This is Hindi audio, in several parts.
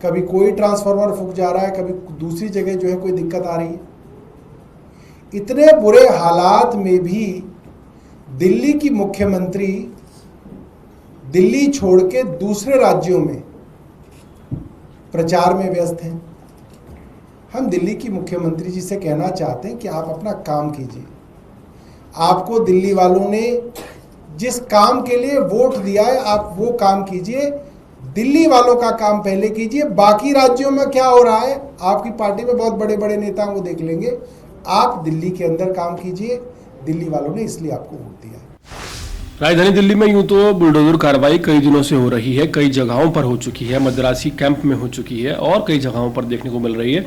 कभी कोई ट्रांसफार्मर फूक जा रहा है, कभी दूसरी जगह जो है कोई दिक्कत आ रही है। इतने बुरे हालात में भी दिल्ली की मुख्यमंत्री दिल्ली छोड़ के दूसरे राज्यों में प्रचार में व्यस्त हैं। हम दिल्ली की मुख्यमंत्री जी से कहना चाहते हैं कि आप अपना काम कीजिए। आपको दिल्ली वालों ने जिस काम के लिए वोट दिया है, आप वो काम कीजिए। दिल्ली वालों का काम पहले कीजिए। बाकी राज्यों में क्या हो रहा है, आपकी पार्टी में बहुत बड़े बड़े नेता वो देख लेंगे। आप दिल्ली के अंदर काम कीजिए। दिल्ली वालों ने इसलिए आपको वोट दिया है। राजधानी दिल्ली में यूं तो बुलडोजर कार्रवाई कई दिनों से हो रही है, कई जगहों पर हो चुकी है, मद्रासी कैंप में हो चुकी है और कई जगहों पर देखने को मिल रही है।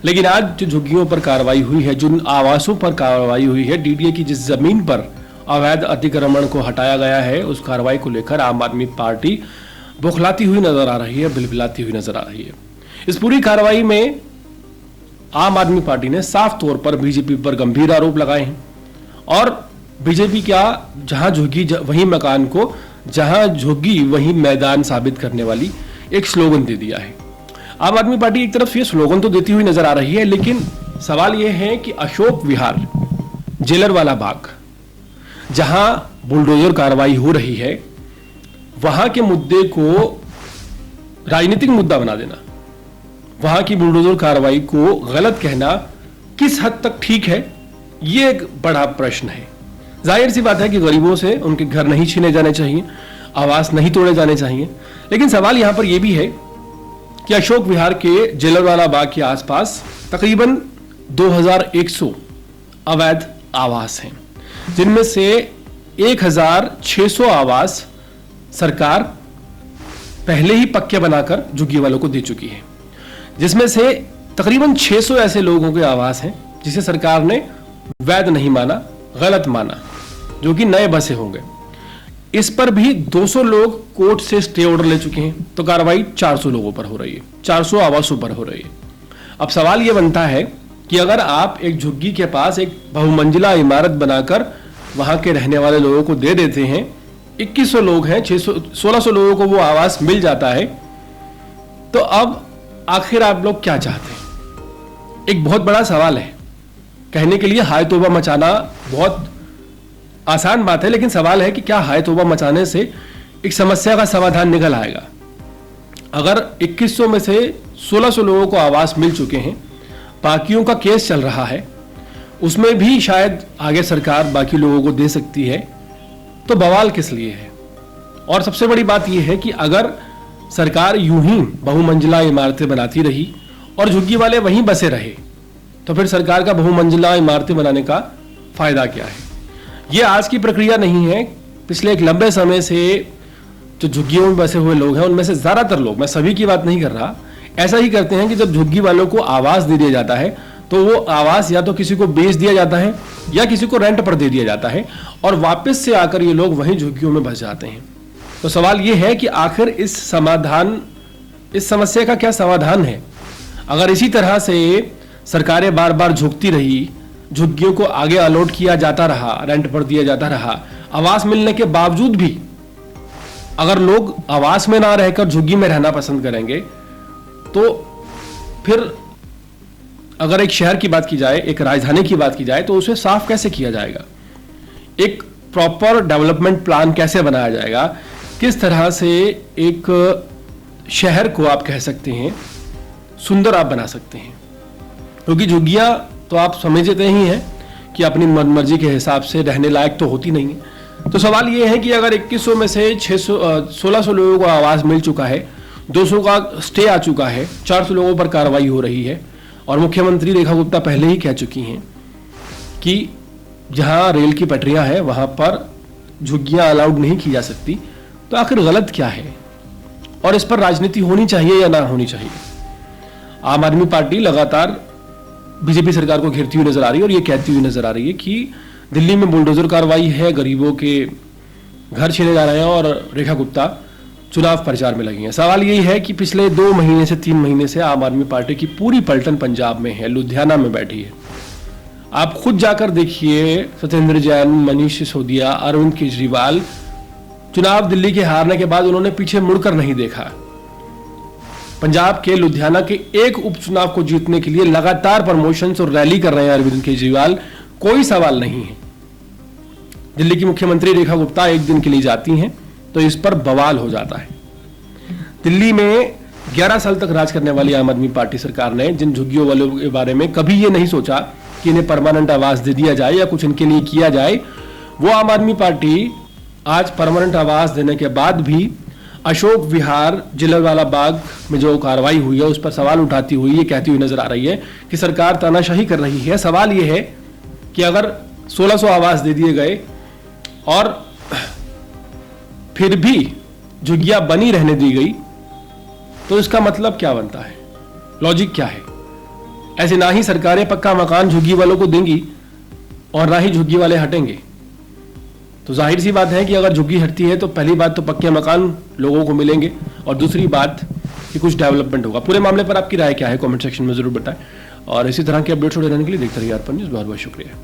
लेकिन आज जो झुग्गियों पर कार्रवाई हुई है, जिन आवासों पर कार्रवाई हुई है, डीडीए की जिस जमीन पर अवैध अतिक्रमण को हटाया गया है, उस कार्रवाई को लेकर आम आदमी पार्टी बौखलाती हुई नजर आ रही है, बिलबिलाती हुई नजर आ रही है। इस पूरी कार्रवाई में आम आदमी पार्टी ने साफ तौर पर बीजेपी पर गंभीर आरोप लगाए हैं और बीजेपी क्या जहां झुग्गी वहीं मकान को, जहां झुग्गी वहीं मैदान साबित करने वाली एक स्लोगन दे दिया है। आम आदमी पार्टी एक तरफ ये स्लोगन तो देती हुई नजर आ रही है, लेकिन सवाल यह है कि अशोक विहार, जेलरवाला बाग, जहां बुलडोजर कार्रवाई हो रही है, वहां के मुद्दे को राजनीतिक मुद्दा बना देना, वहां की बुलडोजर कार्रवाई को गलत कहना किस हद तक ठीक है, यह एक बड़ा प्रश्न है। जाहिर सी बात है कि गरीबों से उनके घर नहीं छीने जाने चाहिए, आवास नहीं तोड़े जाने चाहिए, लेकिन सवाल यहां पर यह भी है कि अशोक विहार के जेलरवाला बाग के आसपास तकरीबन 2100 अवैध आवास हैं, जिनमें से 1600 आवास सरकार पहले ही पक्के बनाकर झुग्गी वालों को दे चुकी है, जिसमें से तकरीबन 600 ऐसे लोगों के आवास हैं जिसे सरकार ने वैध नहीं माना, गलत माना, जो कि नए बसे होंगे। इस पर भी 200 लोग कोर्ट से स्टे ऑर्डर ले चुके हैं, तो कार्रवाई 400 लोगों पर हो रही है, 400 आवासों पर हो रही है। अब सवाल यह बनता है कि अगर आप एक झुग्गी के पास एक बहुमंजिला इमारत बनाकर वहां के रहने वाले लोगों को दे देते हैं, 2100 लोग हैं, 1600 लोगों को वो आवास मिल जाता है, तो अब आखिर आप लोग क्या चाहते हैं? एक बहुत बड़ा सवाल है। कहने के लिए हाय तौबा मचाना बहुत आसान बात है, लेकिन सवाल है कि क्या हाय तौबा मचाने से एक समस्या का समाधान निकल आएगा? अगर 2100 में से 1600 लोगों को आवास मिल चुके हैं, बाकियों का केस चल रहा है, उसमें भी शायद आगे सरकार बाकी लोगों को दे सकती है, तो बवाल किस लिए है? और सबसे बड़ी बात यह है कि अगर सरकार यूं ही बहुमंजिला इमारतें बनाती रही और झुग्गी वाले वहीं बसे रहे, तो फिर सरकार का बहुमंजिला इमारतें बनाने का फायदा क्या है? यह आज की प्रक्रिया नहीं है। पिछले एक लंबे समय से जो झुग्गियों में बसे हुए लोग हैं, उनमें से ज्यादातर लोग, मैं सभी की बात नहीं कर रहा, ऐसा ही करते हैं कि जब झुग्गी वालों को आवास दे दिया जाता है, तो वो आवास या तो किसी को बेच दिया जाता है या किसी को रेंट पर दे दिया जाता है और वापस से आकर ये लोग वहीं झुग्गियों में बस जाते हैं। तो सवाल ये है कि आखिर इस समस्या का क्या समाधान है? अगर इसी तरह से सरकारें बार बार झुकती रही, झुग्गियों को आगे अलॉट किया जाता रहा, रेंट पर दिया जाता रहा, आवास मिलने के बावजूद भी अगर लोग आवास में ना रहकर झुग्गी में रहना पसंद करेंगे, तो फिर अगर एक शहर की बात की जाए, एक राजधानी की बात की जाए, तो उसे साफ कैसे किया जाएगा? एक प्रॉपर डेवलपमेंट प्लान कैसे बनाया जाएगा? किस तरह से एक शहर को आप कह सकते हैं सुंदर आप बना सकते हैं? क्योंकि झुग्गियां तो आप समझते ही हैं कि अपनी मनमर्जी के हिसाब से रहने लायक तो होती नहीं है। तो सवाल ये है कि अगर 2100 में से 1600 लोगों को आवास मिल चुका है, 200 का स्टे आ चुका है, 400 लोगों पर कार्रवाई हो रही है और मुख्यमंत्री रेखा गुप्ता पहले ही कह चुकी हैं कि जहां रेल की पटरियां हैं वहां पर झुग्गियां अलाउड नहीं की जा सकती, तो आखिर गलत क्या है और इस पर राजनीति होनी चाहिए या ना होनी चाहिए? आम आदमी पार्टी लगातार बीजेपी सरकार को घेरती हुई नजर आ रही है और ये कहती हुई नजर आ रही है कि दिल्ली में बुलडोजर कार्रवाई है, गरीबों के घर छीने जा रहे हैं और रेखा गुप्ता चुनाव प्रचार में लगी हैं। सवाल यही है कि पिछले 2 महीने से 3 महीने से आम आदमी पार्टी की पूरी पलटन पंजाब में है, लुधियाना में बैठी है। आप खुद जाकर देखिए, सत्येंद्र जैन, मनीष सिसोदिया, अरविंद केजरीवाल, चुनाव दिल्ली के हारने के बाद उन्होंने पीछे मुड़कर नहीं देखा। पंजाब के लुधियाना के एक उपचुनाव को जीतने के लिए लगातार प्रमोशंस और रैली कर रहे हैं अरविंद केजरीवाल, कोई सवाल नहीं है। दिल्ली की मुख्यमंत्री रेखा गुप्ता एक दिन के लिए जाती हैं तो इस पर बवाल हो जाता है। दिल्ली में 11 साल तक राज करने वाली आम आदमी पार्टी सरकार ने जिन झुग्गियों वालों के बारे में कभी ये नहीं सोचा कि इन्हें परमानेंट आवास दे दिया जाए या कुछ इनके लिए किया जाए, वो आम आदमी पार्टी आज परमानेंट आवास देने के बाद भी अशोक विहार जिलवाला बाग में जो कार्रवाई हुई है उस पर सवाल उठाती हुई ये कहती हुई नजर आ रही है कि सरकार तानाशाही कर रही है। सवाल ये है कि अगर 1600 आवास दे दिए गए और फिर भी झुग्गियां बनी रहने दी गई तो इसका मतलब क्या बनता है, लॉजिक क्या है? ऐसे ना ही सरकारें पक्का मकान झुग्गी वालों को देंगी और ना ही झुग्गी वाले हटेंगे। तो जाहिर सी बात है कि अगर झुग्गी हटती है तो पहली बात तो पक्के मकान लोगों को मिलेंगे और दूसरी बात कि कुछ डेवलपमेंट होगा। पूरे मामले पर आपकी राय क्या है, कमेंट सेक्शन में जरूर बताएं और इसी तरह के अपडेट्स रहने के लिए देखते रहिए अर्पण न्यूज़। बहुत बहुत शुक्रिया।